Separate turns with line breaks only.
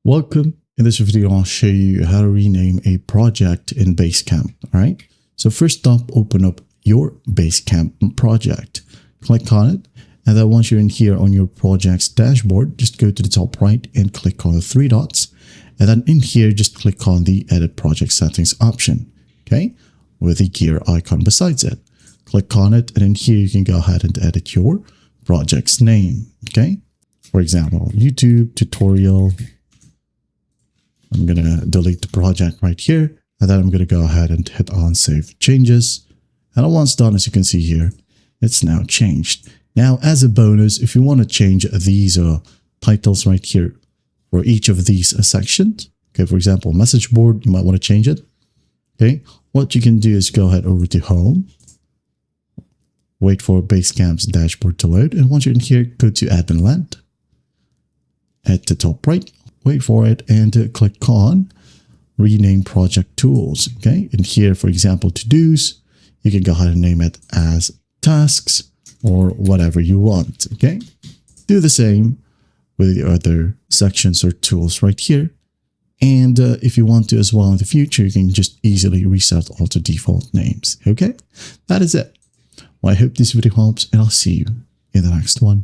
Welcome. In this video, I'll show you how to rename a project in Basecamp. All right. So first up, open up your Basecamp project, click on it. And then once you're in here on your project's dashboard, just go to the top right and click on the three dots. And then in here, just click on the edit project settings option. Okay. With the gear icon besides it. Click on it. And in here, you can go ahead and edit your project's name. Okay. For example, YouTube tutorial. I'm going to delete the project right here, and then I'm going to go ahead and hit on save changes. And once done, as you can see here, it's now changed. Now, as a bonus, if you want to change these titles right here for each of these sections, okay, for example, message board, you might want to change it. Okay, what you can do is go ahead over to home, wait for Basecamp's dashboard to load, and once you're in here, go to admin land, at the top right, wait for it, and click on rename project tools. Okay, and here, for example, to-dos, you can go ahead and name it as tasks or whatever you want. Okay, do the same with the other sections or tools right here. And if you want to as well in the future, you can just easily reset all to default names. Okay, that is it. Well, I hope this video helps, and I'll see you in the next one.